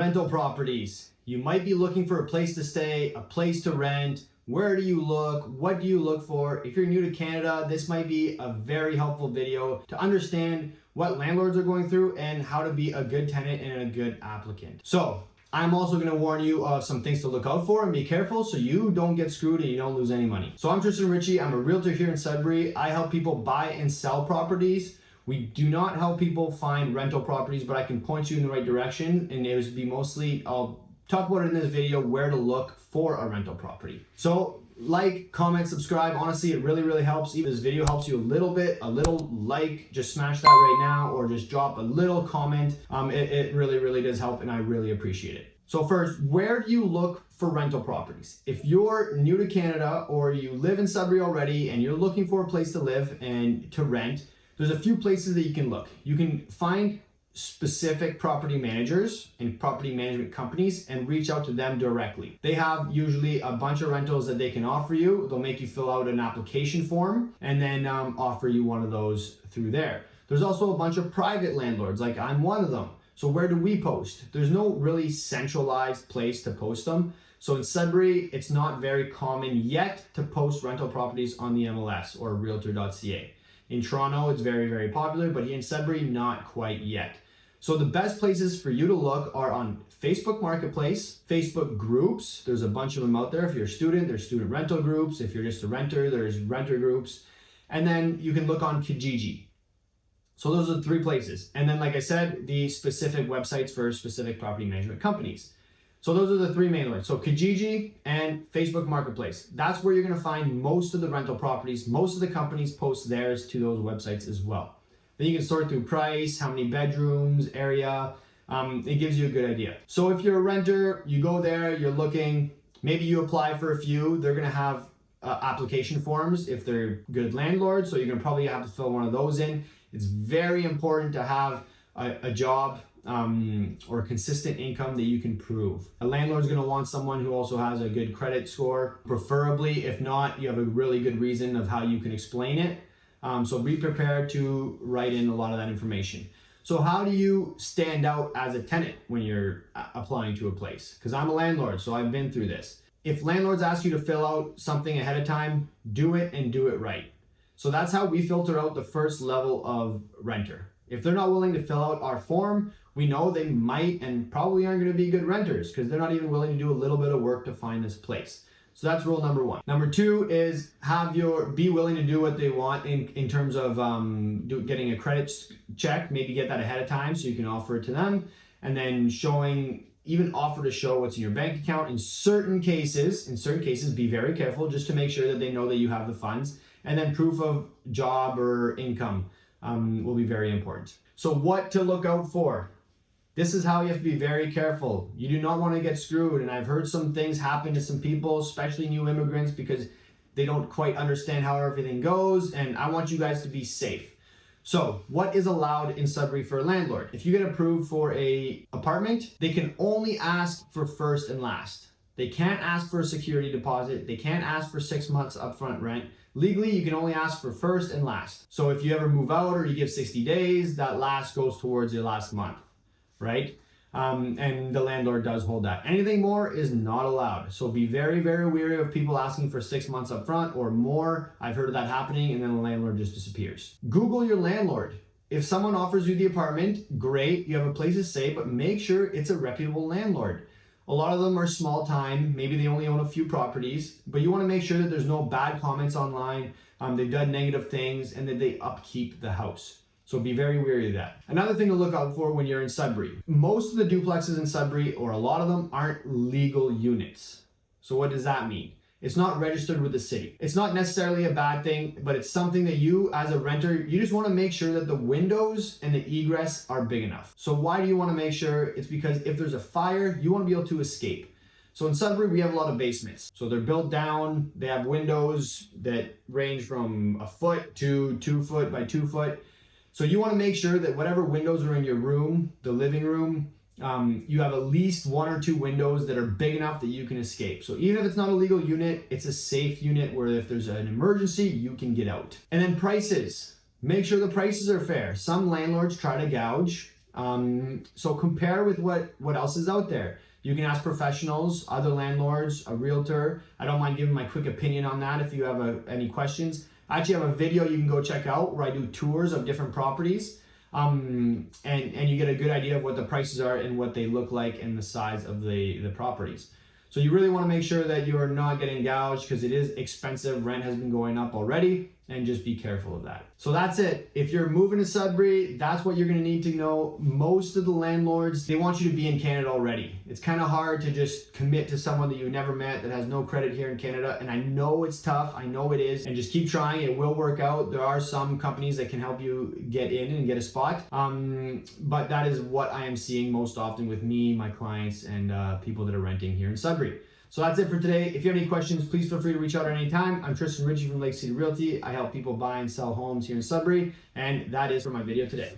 rental properties. You might be looking for a place to stay, a place to rent. Where do you look? What do you look for? If you're new to Canada, this might be a very helpful video to understand what landlords are going through and how to be a good tenant and a good applicant. So I'm also going to warn you of some things to look out for and be careful so you don't get screwed and you don't lose any money. So I'm Tristan Ritchie. I'm a realtor here in Sudbury. I help people buy and sell properties. We do not help people find rental properties, but I can point you in the right direction, and it would be mostly, I'll talk about in this video where to look for a rental property. So like, comment, subscribe. Honestly, it really helps. If this video helps you a little bit, a little like, just smash that right now, or just drop a little comment. It really does help, and I really appreciate it. So first, where do you look for rental properties? If you're new to Canada or you live in Sudbury already and you're looking for a place to live and to rent, there's a few places that you can look. You can find specific property managers and property management companies and reach out to them directly. They have usually a bunch of rentals that they can offer you. They'll make you fill out an application form and then offer you one of those through there. There's also a bunch of private landlords, like I'm one of them. So where do we post? There's no really centralized place to post them. So in Sudbury, it's not very common yet to post rental properties on the MLS or realtor.ca. In Toronto, it's very popular, but here in Sudbury, not quite yet. So the best places for you to look are on Facebook Marketplace, Facebook groups. There's a bunch of them out there. If you're a student, there's student rental groups. If you're just a renter, there's renter groups. And then you can look on Kijiji. So those are the three places. And then, like I said, the specific websites for specific property management companies. So those are the three main ones. So Kijiji and Facebook Marketplace. That's where you're gonna find most of the rental properties. Most of the companies post theirs to those websites as well. Then you can sort through price, how many bedrooms, area. It gives you a good idea. So if you're a renter, you go there, you're looking, maybe you apply for a few. They're gonna have application forms if they're good landlords. So you're gonna probably have to fill one of those in. It's very important to have a job or consistent income that you can prove. A landlord's gonna want someone who also has a good credit score, preferably. If not, you have a really good reason of how you can explain it. So be prepared to write in a lot of that information. So how do you stand out as a tenant when you're applying to a place? Because I'm a landlord, so I've been through this. If landlords ask you to fill out something ahead of time, do it and do it right. So that's how we filter out the first level of renter. If they're not willing to fill out our form, we know they might and probably aren't going to be good renters because they're not even willing to do a little bit of work to find this place. So that's rule number one. Number two is be willing to do what they want in terms of getting a credit check. Maybe get that ahead of time so you can offer it to them, and then even offer to show what's in your bank account. In certain cases, be very careful just to make sure that they know that you have the funds. And then proof of job or income will be very important. So what to look out for? This is how you have to be very careful. You do not want to get screwed. And I've heard some things happen to some people, especially new immigrants, because they don't quite understand how everything goes. And I want you guys to be safe. So what is allowed in Sudbury for a landlord? If you get approved for an apartment, they can only ask for first and last. They can't ask for a security deposit. They can't ask for 6 months upfront rent. Legally, you can only ask for first and last. So if you ever move out or you give 60 days, that last goes towards your last month, right? And the landlord does hold that. Anything more is not allowed. So be very wary of people asking for 6 months upfront or more. I've heard of that happening, and then the landlord just disappears. Google your landlord. If someone offers you the apartment, great, you have a place to stay, but make sure it's a reputable landlord. A lot of them are small time, maybe they only own a few properties, but you want to make sure that there's no bad comments online, they've done negative things, and that they upkeep the house. So be very wary of that. Another thing to look out for when you're in Sudbury. Most of the duplexes in Sudbury, or a lot of them, aren't legal units. So what does that mean? It's not registered with the city. It's not necessarily a bad thing, but it's something that you, as a renter, you just want to make sure that the windows and the egress are big enough. So why do you want to make sure? It's because if there's a fire, you want to be able to escape. So in Sudbury, we have a lot of basements. So they're built down, they have windows that range from 1 foot to 2 foot by 2 foot. So you want to make sure that whatever windows are in your room, the living room, you have at least 1 or 2 windows that are big enough that you can escape. So even if it's not a legal unit, it's a safe unit where if there's an emergency, you can get out. And then prices. Make sure the prices are fair. Some landlords try to gouge So compare with what else is out there. You can ask professionals, other landlords, a realtor. I don't mind giving my quick opinion on that if you have any questions. I actually have a video you can go check out where I do tours of different properties. And you get a good idea of what the prices are and what they look like and the size of the properties. So you really want to make sure that you are not getting gouged because it is expensive. Rent has been going up already, and just be careful of that. So that's it. If you're moving to Sudbury, that's what you're going to need to know. Most of the landlords, they want you to be in Canada already. It's kind of hard to just commit to someone that you've never met that has no credit here in Canada. And I know it's tough. I know it is. And just keep trying. It will work out. There are some companies that can help you get in and get a spot. But that is what I am seeing most often with me, my clients, and people that are renting here in Sudbury. So that's it for today. If you have any questions, please feel free to reach out at any time. I'm Tristan Ritchie from Lake City Realty. I help people buy and sell homes here in Sudbury, and that is for my video today.